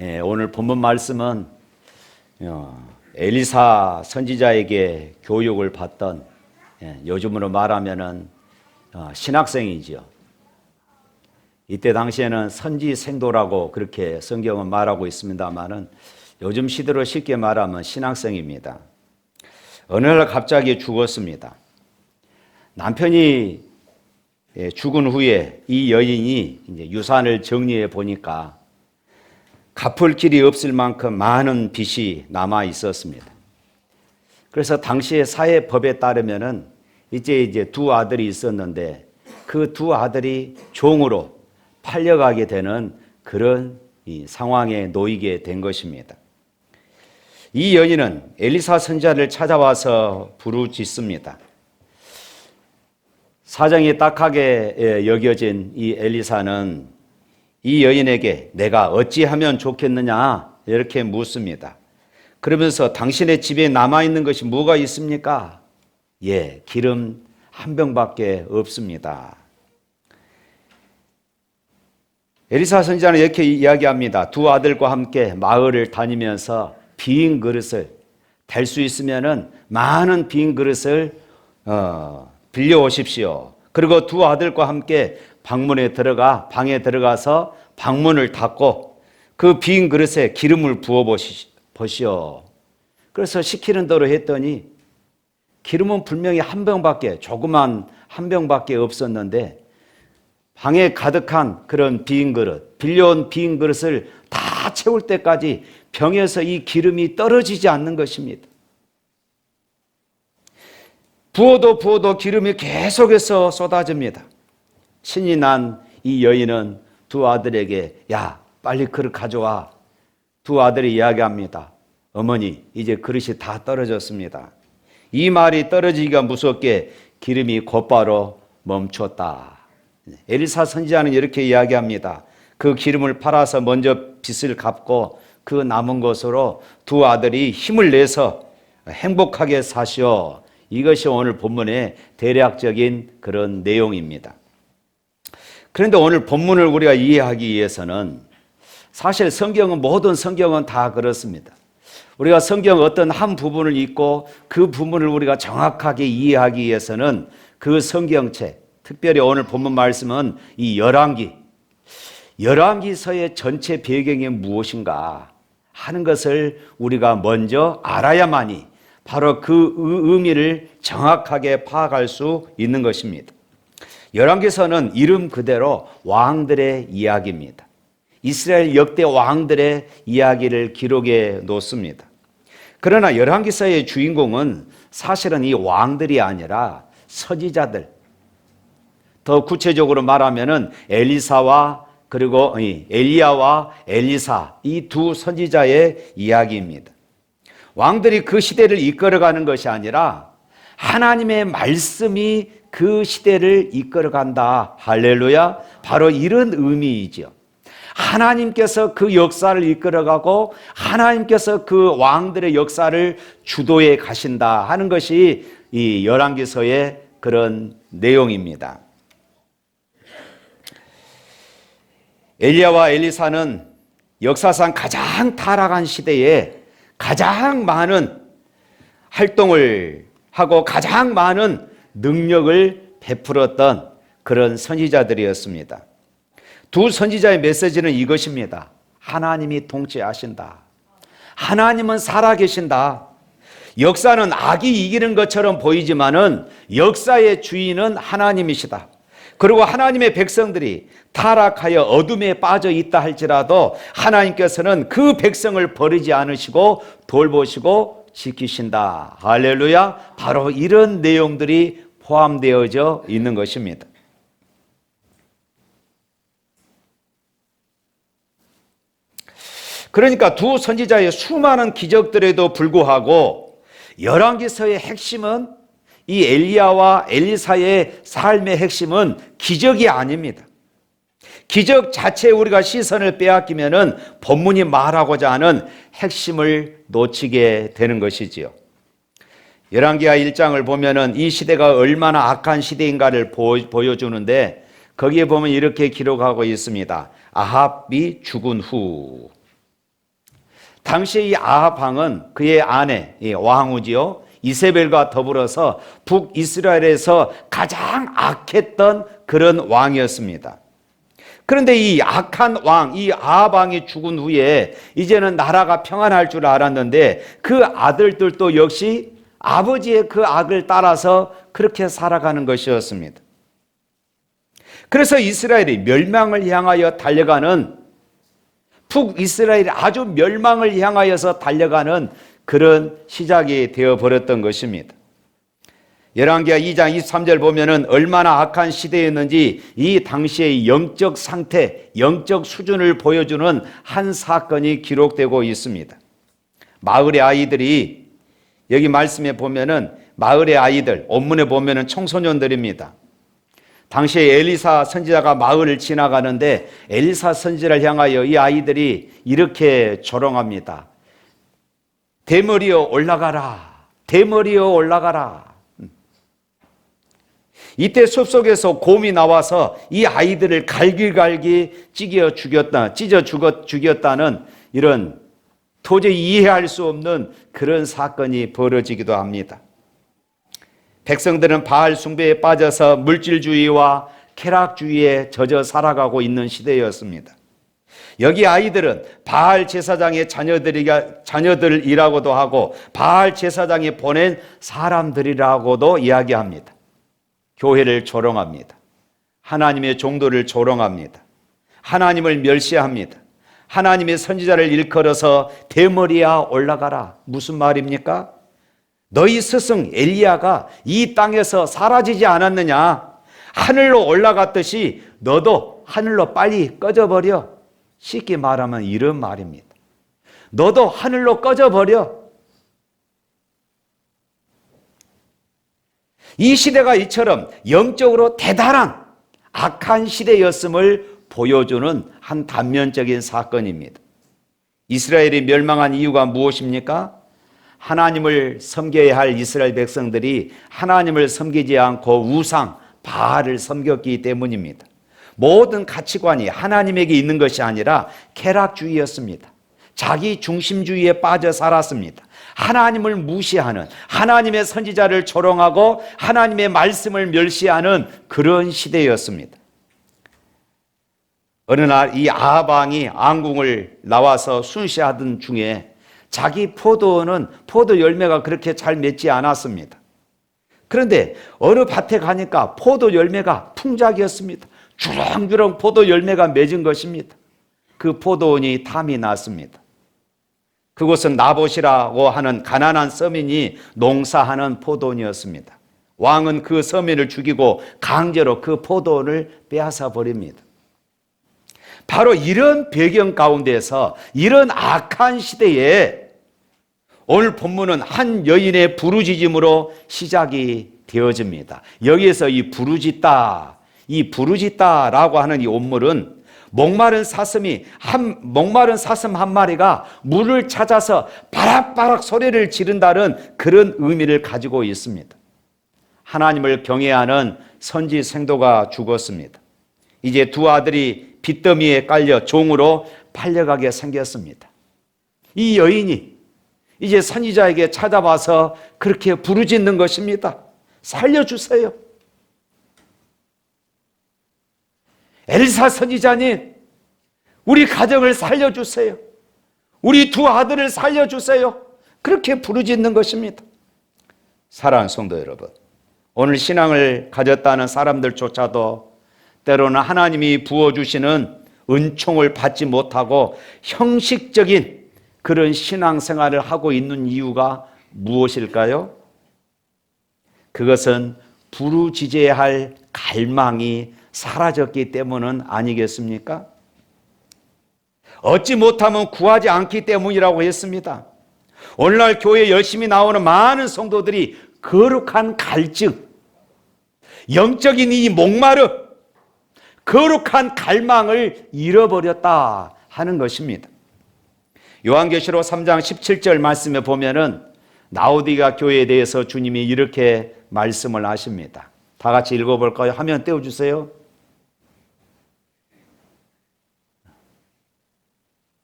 오늘 본문 말씀은 엘리사 선지자에게 교육을 받던 요즘으로 말하면은 신학생이지요. 이때 당시에는 선지생도라고 그렇게 성경은 말하고 있습니다만은 요즘 시대로 쉽게 말하면 신학생입니다. 어느 날 갑자기 죽었습니다. 남편이 죽은 후에 이 여인이 이제 유산을 정리해 보니까 갚을 길이 없을 만큼 많은 빚이 남아 있었습니다. 그래서 당시의 사회법에 따르면은 이제 두 아들이 있었는데 그 두 아들이 종으로 팔려가게 되는 그런 상황에 놓이게 된 것입니다. 이 여인은 엘리사 선지자를 찾아와서 부르짖습니다. 사정이 딱하게 여겨진 이 엘리사는 이 여인에게 내가 어찌하면 좋겠느냐 이렇게 묻습니다. 그러면서 당신의 집에 남아있는 것이 뭐가 있습니까? 기름 한 병밖에 없습니다. 엘리사 선지자는 이렇게 이야기합니다. 두 아들과 함께 마을을 다니면서 빈 그릇을 댈 수 있으면은 많은 빈 그릇을 빌려오십시오. 그리고 두 아들과 함께 방에 들어가서 방문을 닫고 그 빈 그릇에 기름을 부어 보시오. 그래서 시키는 대로 했더니 기름은 분명히 조그만 한 병밖에 없었는데 방에 가득한 그런 빈 그릇, 빌려온 빈 그릇을 다 채울 때까지 병에서 이 기름이 떨어지지 않는 것입니다. 부어도 기름이 계속해서 쏟아집니다. 신이 난 이 여인은 두 아들에게 빨리 그릇 가져와. 두 아들이 이야기합니다. 어머니, 이제 그릇이 다 떨어졌습니다. 이 말이 떨어지기가 무섭게 기름이 곧바로 멈췄다. 엘리사 선지자는 이렇게 이야기합니다. 그 기름을 팔아서 먼저 빚을 갚고 그 남은 것으로 두 아들이 힘을 내서 행복하게 사시오. 이것이 오늘 본문의 대략적인 그런 내용입니다. 그런데 오늘 본문을 우리가 이해하기 위해서는 사실 모든 성경은 다 그렇습니다. 우리가 성경 어떤 한 부분을 읽고 그 부분을 우리가 정확하게 이해하기 위해서는 그 성경책, 특별히 오늘 본문 말씀은 이 열왕기서의 전체 배경이 무엇인가 하는 것을 우리가 먼저 알아야만이 바로 그 의미를 정확하게 파악할 수 있는 것입니다. 열왕기서는 이름 그대로 왕들의 이야기입니다. 이스라엘 역대 왕들의 이야기를 기록해 놓습니다. 그러나 열왕기서의 주인공은 사실은 이 왕들이 아니라 선지자들, 더 구체적으로 말하면은 엘리사와 그리고 엘리야와 엘리사 이 두 선지자의 이야기입니다. 왕들이 그 시대를 이끌어가는 것이 아니라 하나님의 말씀이 그 시대를 이끌어간다. 할렐루야. 바로 이런 의미이죠. 하나님께서 그 역사를 이끌어가고 하나님께서 그 왕들의 역사를 주도해 가신다 하는 것이 이 열왕기서의 그런 내용입니다. 엘리야와 엘리사는 역사상 가장 타락한 시대에 가장 많은 활동을 하고 가장 많은 능력을 베풀었던 그런 선지자들이었습니다. 두 선지자의 메시지는 이것입니다. 하나님이 통치하신다. 하나님은 살아계신다. 역사는 악이 이기는 것처럼 보이지만은 역사의 주인은 하나님이시다. 그리고 하나님의 백성들이 타락하여 어둠에 빠져 있다 할지라도 하나님께서는 그 백성을 버리지 않으시고 돌보시고 지키신다. 할렐루야. 바로 이런 내용들이 포함되어져 있는 것입니다. 그러니까 두 선지자의 수많은 기적들에도 불구하고 열왕기서의 핵심은 이 엘리야와 엘리사의 삶의 핵심은 기적이 아닙니다. 기적 자체에 우리가 시선을 빼앗기면은 본문이 말하고자 하는 핵심을 놓치게 되는 것이지요. 열왕기하 1장을 보면은 이 시대가 얼마나 악한 시대인가를 보여주는데 거기에 보면 이렇게 기록하고 있습니다. 아합이 죽은 후 당시 이 아합 왕은 그의 아내 왕후지요 이세벨과 더불어서 북이스라엘에서 가장 악했던 그런 왕이었습니다. 그런데 이 악한 왕, 이 아합 왕이 죽은 후에 이제는 나라가 평안할 줄 알았는데 그 아들들도 역시 아버지의 그 악을 따라서 그렇게 살아가는 것이었습니다. 그래서 이스라엘이 멸망을 향하여 달려가는, 북이스라엘이 아주 멸망을 향하여서 달려가는 그런 시작이 되어버렸던 것입니다. 열왕기하 2장 23절 보면은 얼마나 악한 시대였는지 이 당시의 영적 상태, 영적 수준을 보여주는 한 사건이 기록되고 있습니다. 마을의 아이들이, 여기 말씀에 보면은 마을의 아이들, 본문에 보면은 청소년들입니다. 당시에 엘리사 선지자가 마을을 지나가는데 엘리사 선지자를 향하여 이 아이들이 이렇게 조롱합니다. 대머리여 올라가라. 대머리여 올라가라. 이때 숲속에서 곰이 나와서 이 아이들을 갈기갈기 찢어 죽였다는 이런 도저히 이해할 수 없는 그런 사건이 벌어지기도 합니다. 백성들은 바알 숭배에 빠져서 물질주의와 쾌락주의에 젖어 살아가고 있는 시대였습니다. 여기 아이들은 바알 제사장의 자녀들이라고도 하고 바알 제사장이 보낸 사람들이라고도 이야기합니다. 교회를 조롱합니다. 하나님의 종도를 조롱합니다. 하나님을 멸시합니다. 하나님의 선지자를 일컬어서 대머리야 올라가라. 무슨 말입니까? 너희 스승 엘리야가 이 땅에서 사라지지 않았느냐? 하늘로 올라갔듯이 너도 하늘로 빨리 꺼져버려. 쉽게 말하면 이런 말입니다. 너도 하늘로 꺼져버려. 이 시대가 이처럼 영적으로 대단한 악한 시대였음을 보여주는 한 단면적인 사건입니다. 이스라엘이 멸망한 이유가 무엇입니까? 하나님을 섬겨야 할 이스라엘 백성들이 하나님을 섬기지 않고 우상, 바알을 섬겼기 때문입니다. 모든 가치관이 하나님에게 있는 것이 아니라 쾌락주의였습니다. 자기 중심주의에 빠져 살았습니다. 하나님을 무시하는, 하나님의 선지자를 조롱하고 하나님의 말씀을 멸시하는 그런 시대였습니다. 어느 날 이 아합 왕이 왕궁을 나와서 순시하던 중에 자기 포도 열매가 그렇게 잘 맺지 않았습니다. 그런데 어느 밭에 가니까 포도 열매가 풍작이었습니다. 주렁주렁 포도 열매가 맺은 것입니다. 그 포도원이 탐이 났습니다. 그곳은 나봇이라고 하는 가난한 서민이 농사하는 포도원이었습니다. 왕은 그 서민을 죽이고 강제로 그 포도원을 빼앗아 버립니다. 바로 이런 배경 가운데서 이런 악한 시대에 오늘 본문은 한 여인의 부르짖음으로 시작이 되어집니다. 여기에서 이 부르짖다라고 하는 이 온물은 목마른 사슴 한 마리가 물을 찾아서 바락바락 소리를 지른다는 그런 의미를 가지고 있습니다. 하나님을 경외하는 선지 생도가 죽었습니다. 이제 두 아들이 빚더미에 깔려 종으로 팔려가게 생겼습니다. 이 여인이 이제 선지자에게 찾아와서 그렇게 부르짖는 것입니다. 살려주세요. 엘사 선지자님, 우리 가정을 살려주세요. 우리 두 아들을 살려주세요. 그렇게 부르짖는 것입니다. 사랑하는 성도 여러분, 오늘 신앙을 가졌다는 사람들조차도 때로는 하나님이 부어주시는 은총을 받지 못하고 형식적인 그런 신앙생활을 하고 있는 이유가 무엇일까요? 그것은 부르짖어야 할 갈망이 사라졌기 때문은 아니겠습니까? 얻지 못하면 구하지 않기 때문이라고 했습니다. 오늘날 교회에 열심히 나오는 많은 성도들이 거룩한 갈증, 영적인 이 목마름, 거룩한 갈망을 잃어버렸다 하는 것입니다. 요한계시록 3장 17절 말씀에 보면은 라오디가 교회에 대해서 주님이 이렇게 말씀을 하십니다. 다 같이 읽어볼까요? 화면 띄워주세요.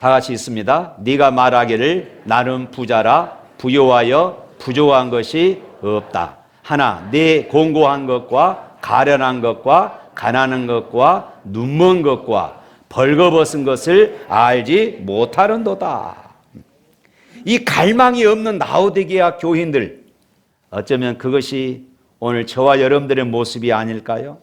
다 같이 있습니다. 네가 말하기를 나는 부자라 부요하여 부족한 것이 없다. 하나, 네 공고한 것과 가련한 것과 가난한 것과 눈먼 것과 벌거벗은 것을 알지 못하는도다. 이 갈망이 없는 라오디게아 교인들, 어쩌면 그것이 오늘 저와 여러분들의 모습이 아닐까요?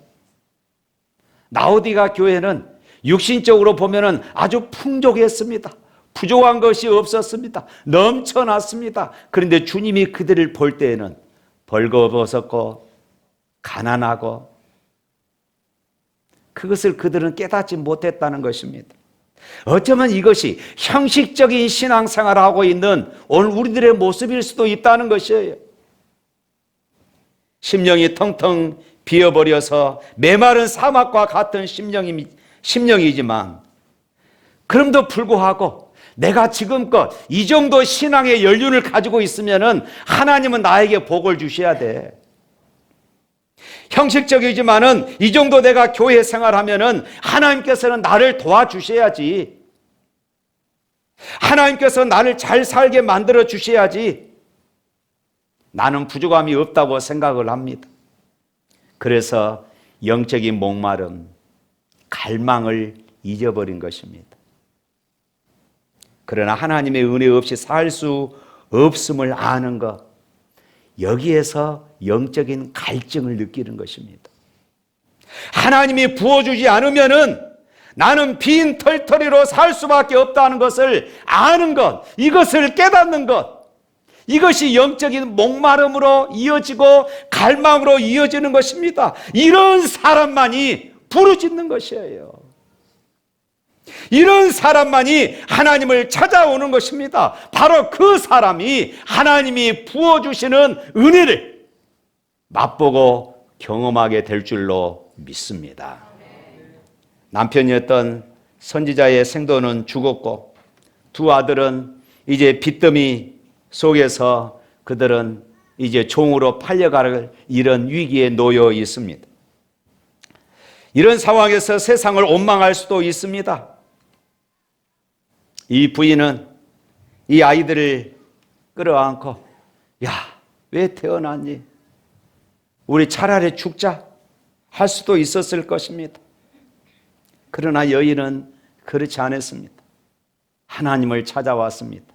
라오디게아 교회는 육신적으로 보면은 아주 풍족했습니다. 부족한 것이 없었습니다. 넘쳐났습니다. 그런데 주님이 그들을 볼 때에는 벌거벗었고 가난하고, 그것을 그들은 깨닫지 못했다는 것입니다. 어쩌면 이것이 형식적인 신앙생활을 하고 있는 오늘 우리들의 모습일 수도 있다는 것이에요. 심령이 텅텅 비어버려서 메마른 사막과 같은 심령이지만, 그럼도 불구하고 내가 지금껏 이 정도 신앙의 연륜을 가지고 있으면은 하나님은 나에게 복을 주셔야 돼. 형식적이지만은 이 정도 내가 교회 생활하면은 하나님께서는 나를 도와주셔야지. 하나님께서 나를 잘 살게 만들어 주셔야지. 나는 부족함이 없다고 생각을 합니다. 그래서 영적인 목마름, 갈망을 잊어버린 것입니다. 그러나 하나님의 은혜 없이 살 수 없음을 아는 것, 여기에서 영적인 갈증을 느끼는 것입니다. 하나님이 부어주지 않으면은 나는 빈 털터리로 살 수밖에 없다는 것을 아는 것, 이것을 깨닫는 것, 이것이 영적인 목마름으로 이어지고 갈망으로 이어지는 것입니다. 이런 사람만이 부르짖는 것이에요. 이런 사람만이 하나님을 찾아오는 것입니다. 바로 그 사람이 하나님이 부어주시는 은혜를 맛보고 경험하게 될 줄로 믿습니다. 남편이었던 선지자의 생도는 죽었고 두 아들은 이제 빚더미 속에서 그들은 이제 종으로 팔려갈 이런 위기에 놓여 있습니다. 이런 상황에서 세상을 원망할 수도 있습니다. 이 부인은 이 아이들을 끌어안고, 야, 왜 태어났니? 우리 차라리 죽자 할 수도 있었을 것입니다. 그러나 여인은 그렇지 않았습니다. 하나님을 찾아왔습니다.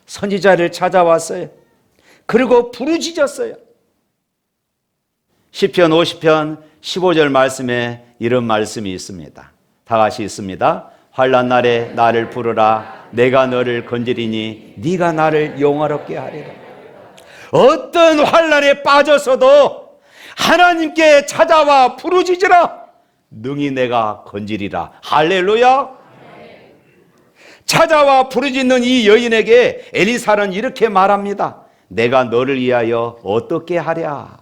선지자를 찾아왔어요. 그리고 부르짖었어요. 시편 50편 15절 말씀에 이런 말씀이 있습니다. 다 같이 있습니다. 환난 날에 나를 부르라. 내가 너를 건지리니 네가 나를 영화롭게 하리라. 어떤 환난에 빠져서도 하나님께 찾아와 부르짖으라. 능히 내가 건지리라. 할렐루야. 찾아와 부르짖는 이 여인에게 엘리사는 이렇게 말합니다. 내가 너를 위하여 어떻게 하랴.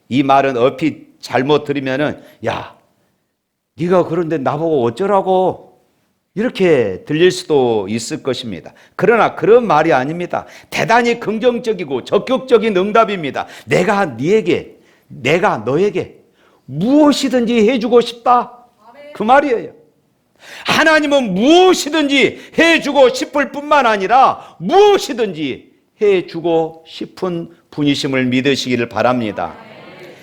이 말은 얼핏 잘못 들으면은, 야, 네가 그런데 나보고 어쩌라고, 이렇게 들릴 수도 있을 것입니다. 그러나 그런 말이 아닙니다. 대단히 긍정적이고 적극적인 응답입니다. 내가 너에게 무엇이든지 해주고 싶다, 그 말이에요. 하나님은 무엇이든지 해주고 싶을 뿐만 아니라 무엇이든지 해주고 싶은 분이심을 믿으시기를 바랍니다.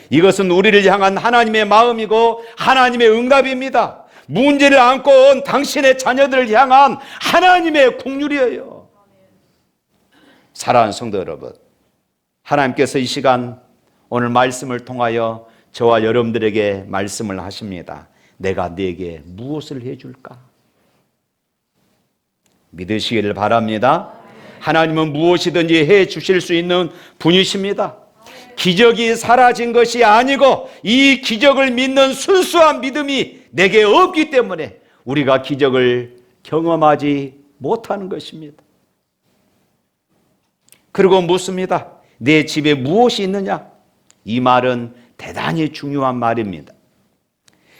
이것은 우리를 향한 하나님의 마음이고 하나님의 응답입니다. 문제를 안고 온 당신의 자녀들을 향한 하나님의 긍휼이에요. 사랑하는 성도 여러분, 하나님께서 이 시간 오늘 말씀을 통하여 저와 여러분들에게 말씀을 하십니다. 내가 네게 무엇을 해줄까? 믿으시기를 바랍니다. 하나님은 무엇이든지 해주실 수 있는 분이십니다. 기적이 사라진 것이 아니고 이 기적을 믿는 순수한 믿음이 내게 없기 때문에 우리가 기적을 경험하지 못하는 것입니다. 그리고 묻습니다. 내 집에 무엇이 있느냐? 이 말은 대단히 중요한 말입니다.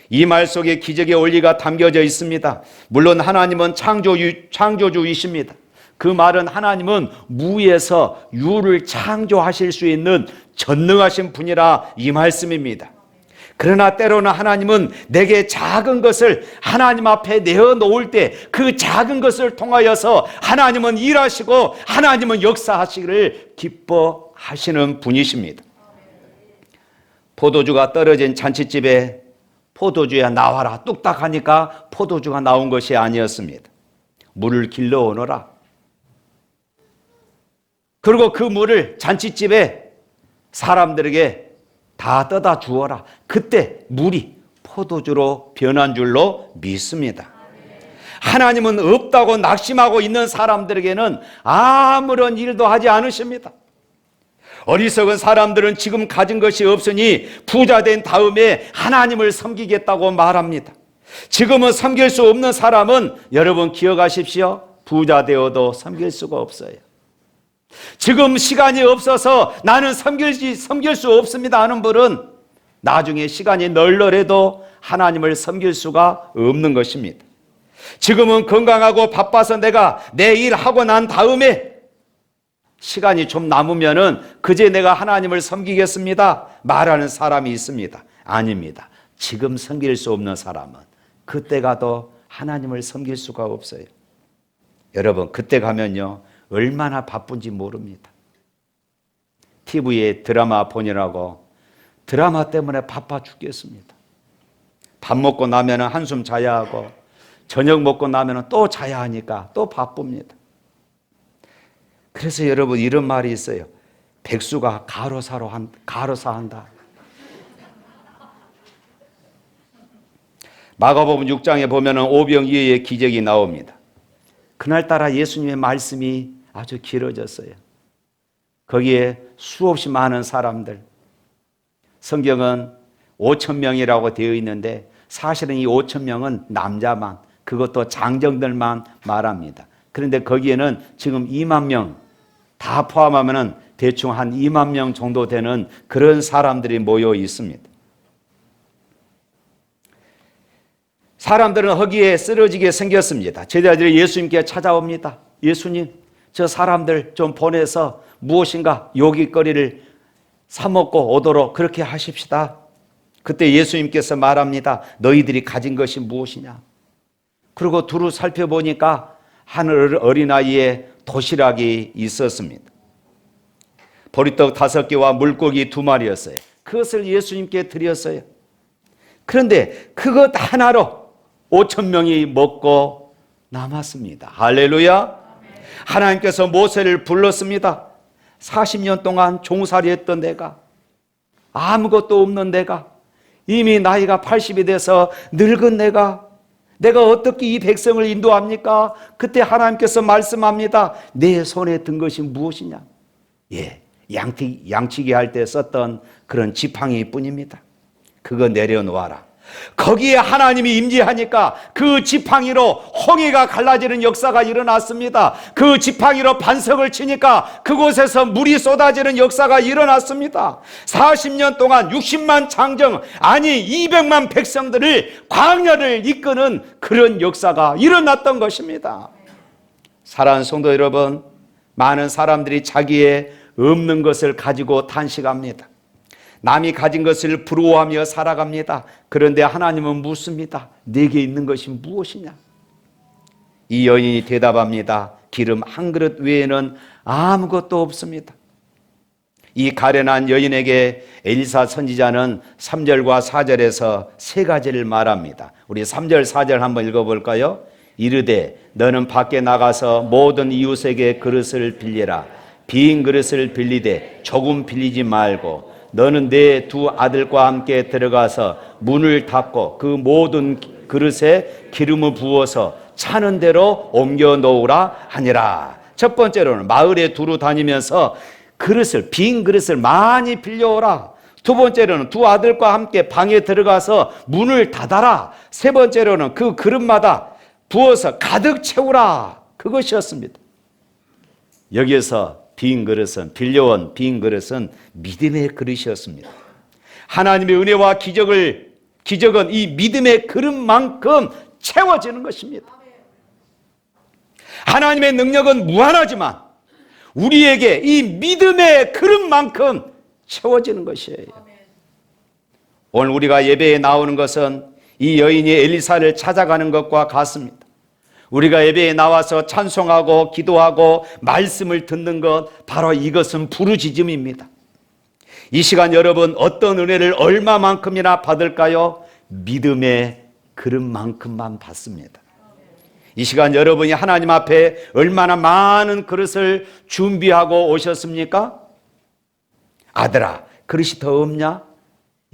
이 말 속에 기적의 원리가 담겨져 있습니다. 물론 하나님은 창조주이십니다. 그 말은 하나님은 무에서 유를 창조하실 수 있는 전능하신 분이라 이 말씀입니다. 그러나 때로는 하나님은 내게 작은 것을 하나님 앞에 내어놓을 때 그 작은 것을 통하여서 하나님은 일하시고 하나님은 역사하시기를 기뻐하시는 분이십니다. 포도주가 떨어진 잔치집에 포도주야 나와라 뚝딱 하니까 포도주가 나온 것이 아니었습니다. 물을 길러 오너라. 그리고 그 물을 잔치집에 사람들에게 다 떠다 주어라. 그때 물이 포도주로 변한 줄로 믿습니다. 하나님은 없다고 낙심하고 있는 사람들에게는 아무런 일도 하지 않으십니다. 어리석은 사람들은 지금 가진 것이 없으니 부자 된 다음에 하나님을 섬기겠다고 말합니다. 지금은 섬길 수 없는 사람은 여러분 기억하십시오. 부자 되어도 섬길 수가 없어요. 지금 시간이 없어서 나는 섬길 수 없습니다 하는 분은 나중에 시간이 널널해도 하나님을 섬길 수가 없는 것입니다. 지금은 건강하고 바빠서 내가 내 일 하고 난 다음에 시간이 좀 남으면은 그제 내가 하나님을 섬기겠습니다 말하는 사람이 있습니다. 아닙니다. 지금 섬길 수 없는 사람은 그때 가도 하나님을 섬길 수가 없어요. 여러분 그때 가면요 얼마나 바쁜지 모릅니다. TV에 드라마 보느라고 드라마 때문에 바빠 죽겠습니다. 밥 먹고 나면 한숨 자야 하고 저녁 먹고 나면 또 자야 하니까 또 바쁩니다. 그래서 여러분 이런 말이 있어요. 백수가 가로사한다. 마가복음 6장에 보면 오병이어의 기적이 나옵니다. 그날따라 예수님의 말씀이 아주 길어졌어요. 거기에 수없이 많은 사람들, 성경은 5,000명이라고 되어 있는데 사실은 이 5,000명은 남자만, 그것도 장정들만 말합니다. 그런데 거기에는 지금 2만 명 다 포함하면 대충 한 2만 명 정도 되는 그런 사람들이 모여 있습니다. 사람들은 허기에 쓰러지게 생겼습니다. 제자들이 예수님께 찾아옵니다. 예수님, 저 사람들 좀 보내서 무엇인가 요깃거리를 사 먹고 오도록 그렇게 하십시다. 그때 예수님께서 말합니다. 너희들이 가진 것이 무엇이냐? 그리고 두루 살펴보니까 한 어린아이의 도시락이 있었습니다. 보리떡 5개와 물고기 2마리였어요. 그것을 예수님께 드렸어요. 그런데 그것 하나로 5,000명이 먹고 남았습니다. 할렐루야. 하나님께서 모세를 불렀습니다. 40년 동안 종살이했던 내가, 아무것도 없는 내가, 이미 나이가 80이 돼서 늙은 내가 어떻게 이 백성을 인도합니까? 그때 하나님께서 말씀합니다. 내 손에 든 것이 무엇이냐? 양치기 할 때 썼던 그런 지팡이 뿐입니다. 그거 내려놓아라. 거기에 하나님이 임재하니까 그 지팡이로 홍해가 갈라지는 역사가 일어났습니다. 그 지팡이로 반석을 치니까 그곳에서 물이 쏟아지는 역사가 일어났습니다. 40년 동안 60만 장정, 아니 200만 백성들을 광야를 이끄는 그런 역사가 일어났던 것입니다. 사랑하는 성도 여러분, 많은 사람들이 자기의 없는 것을 가지고 탄식합니다. 남이 가진 것을 부러워하며 살아갑니다. 그런데 하나님은 묻습니다. 내게 있는 것이 무엇이냐? 이 여인이 대답합니다. 기름 한 그릇 외에는 아무것도 없습니다. 이 가련한 여인에게 엘리사 선지자는 3절과 4절에서 3가지를 말합니다. 우리 3절 4절 한번 읽어볼까요? 이르되 너는 밖에 나가서 모든 이웃에게 그릇을 빌려라. 빈 그릇을 빌리되 조금 빌리지 말고 너는 내 2 아들과 함께 들어가서 문을 닫고 그 모든 그릇에 기름을 부어서 차는 대로 옮겨 놓으라 하니라. 첫 번째로는 마을에 두루 다니면서 빈 그릇을 많이 빌려오라. 두 번째로는 2 아들과 함께 방에 들어가서 문을 닫아라. 세 번째로는 그 그릇마다 부어서 가득 채우라. 그것이었습니다. 여기에서 빌려온 빈 그릇은 믿음의 그릇이었습니다. 하나님의 은혜와 기적은 이 믿음의 그릇만큼 채워지는 것입니다. 하나님의 능력은 무한하지만 우리에게 이 믿음의 그릇만큼 채워지는 것이에요. 오늘 우리가 예배에 나오는 것은 이 여인이 엘리사를 찾아가는 것과 같습니다. 우리가 예배에 나와서 찬송하고 기도하고 말씀을 듣는 것, 바로 이것은 부르짖음입니다. 이 시간 여러분 어떤 은혜를 얼마만큼이나 받을까요? 믿음의 그릇만큼만 받습니다. 이 시간 여러분이 하나님 앞에 얼마나 많은 그릇을 준비하고 오셨습니까? 아들아, 그릇이 더 없냐?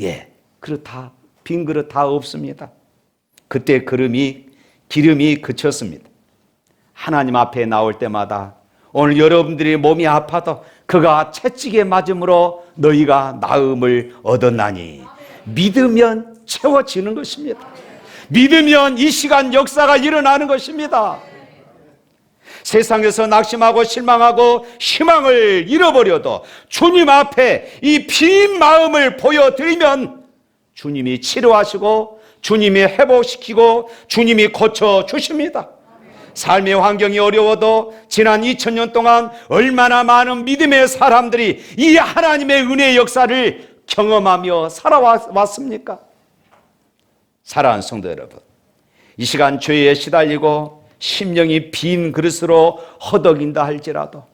예, 그릇 다, 빈 그릇 다 없습니다. 그때 기름이 그쳤습니다. 하나님 앞에 나올 때마다 오늘 여러분들이 몸이 아파도 그가 채찍에 맞음으로 너희가 나음을 얻었나니, 믿으면 채워지는 것입니다. 믿으면 이 시간 역사가 일어나는 것입니다. 세상에서 낙심하고 실망하고 희망을 잃어버려도 주님 앞에 이 빈 마음을 보여드리면 주님이 치료하시고 주님이 회복시키고 주님이 고쳐주십니다. 삶의 환경이 어려워도 지난 2000년 동안 얼마나 많은 믿음의 사람들이 이 하나님의 은혜의 역사를 경험하며 살아왔습니까? 사랑하는 성도 여러분, 이 시간 죄에 시달리고 심령이 빈 그릇으로 허덕인다 할지라도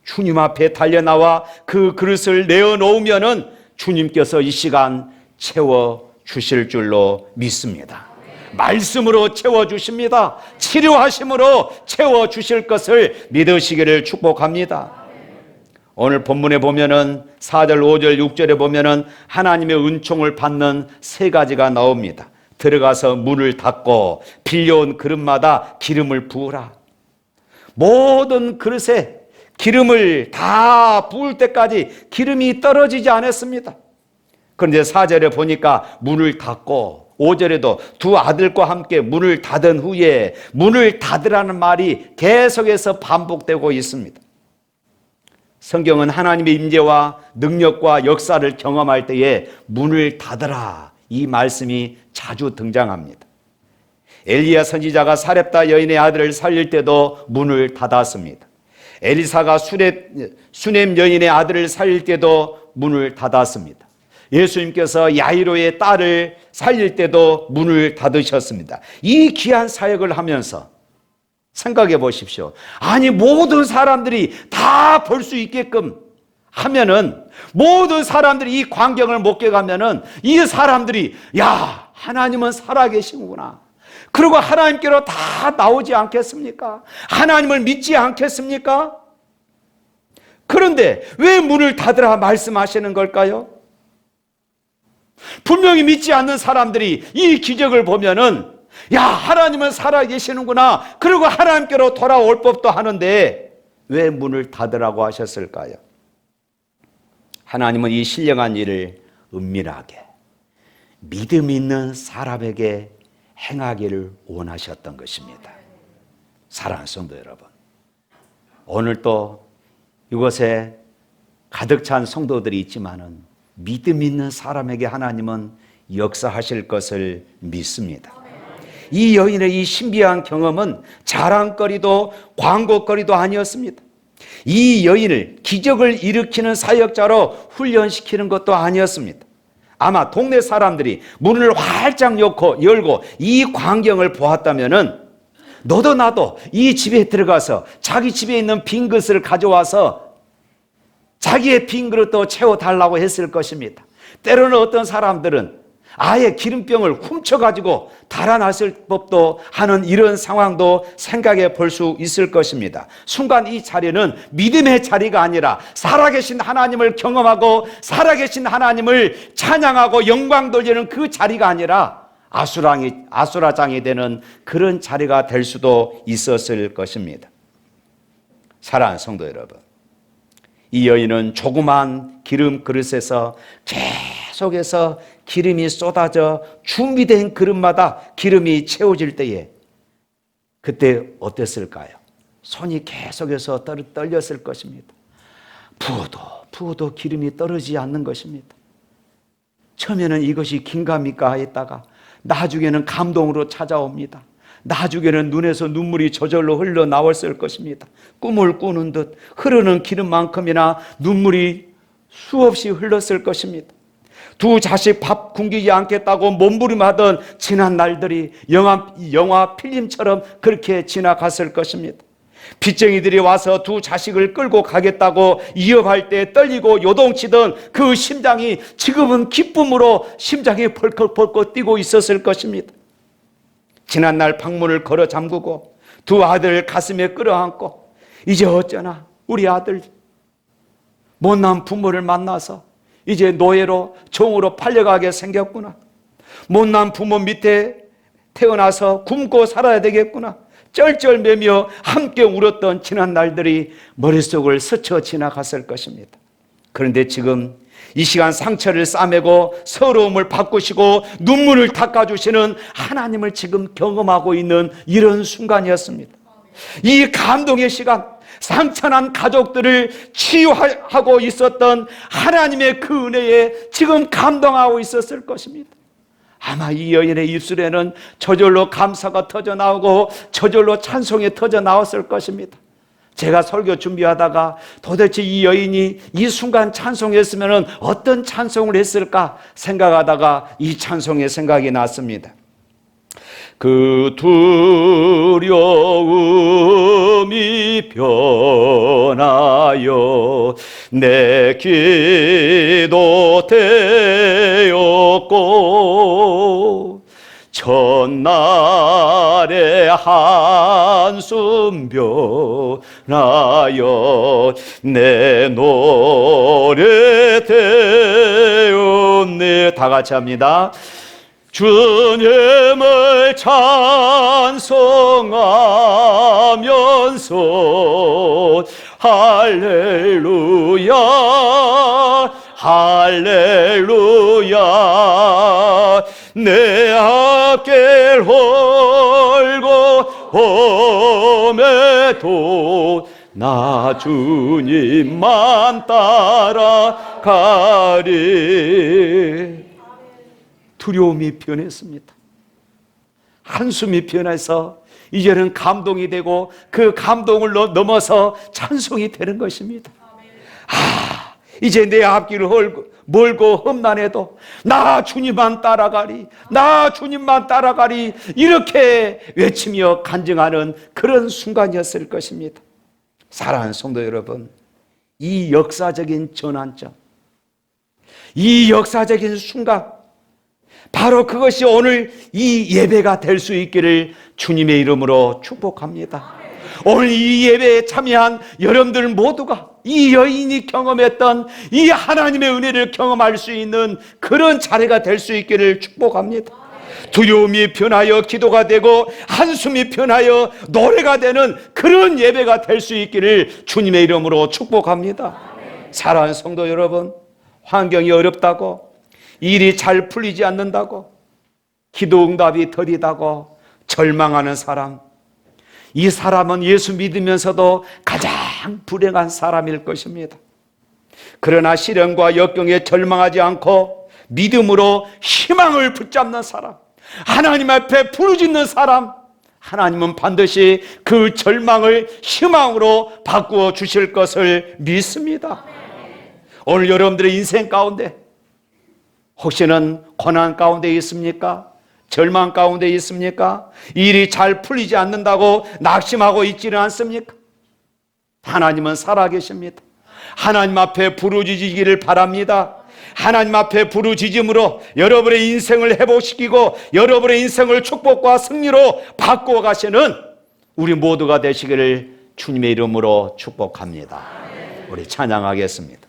주님 앞에 달려나와 그 그릇을 내어놓으면은 주님께서 이 시간 채워주실 줄로 믿습니다. 말씀으로 채워주십니다. 치료하심으로 채워주실 것을 믿으시기를 축복합니다. 오늘 본문에 보면은 4절, 5절, 6절에 보면은 하나님의 은총을 받는 세 가지가 나옵니다. 들어가서 문을 닫고 빌려온 그릇마다 기름을 부으라. 모든 그릇에 기름을 다 부을 때까지 기름이 떨어지지 않았습니다. 그런데 4절에 보니까 문을 닫고, 5절에도 두 아들과 함께 문을 닫은 후에 문을 닫으라는 말이 계속해서 반복되고 있습니다. 성경은 하나님의 임재와 능력과 역사를 경험할 때에 문을 닫으라, 이 말씀이 자주 등장합니다. 엘리야 선지자가 사렙다 여인의 아들을 살릴 때도 문을 닫았습니다. 엘리사가 수넴 여인의 아들을 살릴 때도 문을 닫았습니다. 예수님께서 야이로의 딸을 살릴 때도 문을 닫으셨습니다. 이 귀한 사역을 하면서 생각해 보십시오. 아니, 모든 사람들이 다 볼 수 있게끔 하면은, 모든 사람들이 이 광경을 목격하면은 이 사람들이, 야, 하나님은 살아계시구나, 그리고 하나님께로 다 나오지 않겠습니까? 하나님을 믿지 않겠습니까? 그런데 왜 문을 닫으라 말씀하시는 걸까요? 분명히 믿지 않는 사람들이 이 기적을 보면은, 야, 하나님은 살아계시는구나, 그리고 하나님께로 돌아올 법도 하는데 왜 문을 닫으라고 하셨을까요? 하나님은 이 신령한 일을 은밀하게 믿음 있는 사람에게 행하기를 원하셨던 것입니다. 사랑하는 성도 여러분, 오늘 또 이곳에 가득 찬 성도들이 있지만은 믿음 있는 사람에게 하나님은 역사하실 것을 믿습니다. 이 여인의 이 신비한 경험은 자랑거리도 광고거리도 아니었습니다. 이 여인을 기적을 일으키는 사역자로 훈련시키는 것도 아니었습니다. 아마 동네 사람들이 문을 활짝 열고 이 광경을 보았다면은 너도 나도 이 집에 들어가서 자기 집에 있는 빈 그릇을 가져와서 자기의 빈 그릇도 채워달라고 했을 것입니다. 때로는 어떤 사람들은 아예 기름병을 훔쳐가지고 달아났을 법도 하는 이런 상황도 생각해 볼 수 있을 것입니다. 순간 이 자리는 믿음의 자리가 아니라 살아계신 하나님을 경험하고 살아계신 하나님을 찬양하고 영광 돌리는 그 자리가 아니라 아수라장이 되는 그런 자리가 될 수도 있었을 것입니다. 사랑하는 성도 여러분, 이 여인은 조그만 기름 그릇에서 계속해서 기름이 쏟아져 준비된 그릇마다 기름이 채워질 때에 그때 어땠을까요? 손이 계속해서 떨렸을 것입니다. 부어도 기름이 떨어지지 않는 것입니다. 처음에는 이것이 긴가민가 했다가 나중에는 감동으로 찾아옵니다. 나중에는 눈에서 눈물이 저절로 흘러나왔을 것입니다. 꿈을 꾸는 듯 흐르는 기름만큼이나 눈물이 수없이 흘렀을 것입니다. 두 자식 밥 굶기지 않겠다고 몸부림하던 지난 날들이 영화 필름처럼 그렇게 지나갔을 것입니다. 빚쟁이들이 와서 두 자식을 끌고 가겠다고 위협할 때 떨리고 요동치던 그 심장이 지금은 기쁨으로 심장이 벌컥벌컥 뛰고 있었을 것입니다. 지난날 방문을 걸어 잠그고 두 아들 가슴에 끌어안고 이제 어쩌나 우리 아들 못난 부모를 만나서 이제 노예로 종으로 팔려가게 생겼구나. 못난 부모 밑에 태어나서 굶고 살아야 되겠구나. 쩔쩔매며 함께 울었던 지난 날들이 머릿속을 스쳐 지나갔을 것입니다. 그런데 지금 이 시간 상처를 싸매고 서러움을 바꾸시고 눈물을 닦아주시는 하나님을 지금 경험하고 있는 이런 순간이었습니다. 이 감동의 시간, 상처난 가족들을 치유하고 있었던 하나님의 그 은혜에 지금 감동하고 있었을 것입니다. 아마 이 여인의 입술에는 저절로 감사가 터져 나오고 저절로 찬송이 터져 나왔을 것입니다. 제가 설교 준비하다가 도대체 이 여인이 이 순간 찬송했으면 어떤 찬송을 했을까 생각하다가 이 찬송의 생각이 났습니다. 그 두려움이 변하여 내 기도 되었고 첫날의 한숨 변하여 내 노래 되었네. 다 같이 합니다. 주님을 찬송하면서 할렐루야 할렐루야 내 앞길 홀고 험해도 나 주님만 따라가리. 두려움이 변했습니다. 한숨이 변해서 이제는 감동이 되고 그 감동을 넘어서 찬송이 되는 것입니다. 이제 내 앞길을 멀고 험난해도 나 주님만 따라가리, 나 주님만 따라가리, 이렇게 외치며 간증하는 그런 순간이었을 것입니다. 사랑하는 성도 여러분, 이 역사적인 전환점, 이 역사적인 순간, 바로 그것이 오늘 이 예배가 될 수 있기를 주님의 이름으로 축복합니다. 오늘 이 예배에 참여한 여러분들 모두가 이 여인이 경험했던 이 하나님의 은혜를 경험할 수 있는 그런 자리가 될 수 있기를 축복합니다. 두려움이 변하여 기도가 되고 한숨이 변하여 노래가 되는 그런 예배가 될 수 있기를 주님의 이름으로 축복합니다. 사랑하는 성도 여러분, 환경이 어렵다고, 일이 잘 풀리지 않는다고, 기도 응답이 더디다고 절망하는 사람, 이 사람은 예수 믿으면서도 가장 불행한 사람일 것입니다. 그러나 시련과 역경에 절망하지 않고 믿음으로 희망을 붙잡는 사람, 하나님 앞에 부르짖는 사람, 하나님은 반드시 그 절망을 희망으로 바꾸어 주실 것을 믿습니다. 오늘 여러분들의 인생 가운데 혹시는 고난 가운데 있습니까? 절망 가운데 있습니까? 일이 잘 풀리지 않는다고 낙심하고 있지는 않습니까? 하나님은 살아계십니다. 하나님 앞에 부르짖기를 바랍니다. 하나님 앞에 부르짖음으로 여러분의 인생을 회복시키고 여러분의 인생을 축복과 승리로 바꾸어 가시는 우리 모두가 되시기를 주님의 이름으로 축복합니다. 우리 찬양하겠습니다.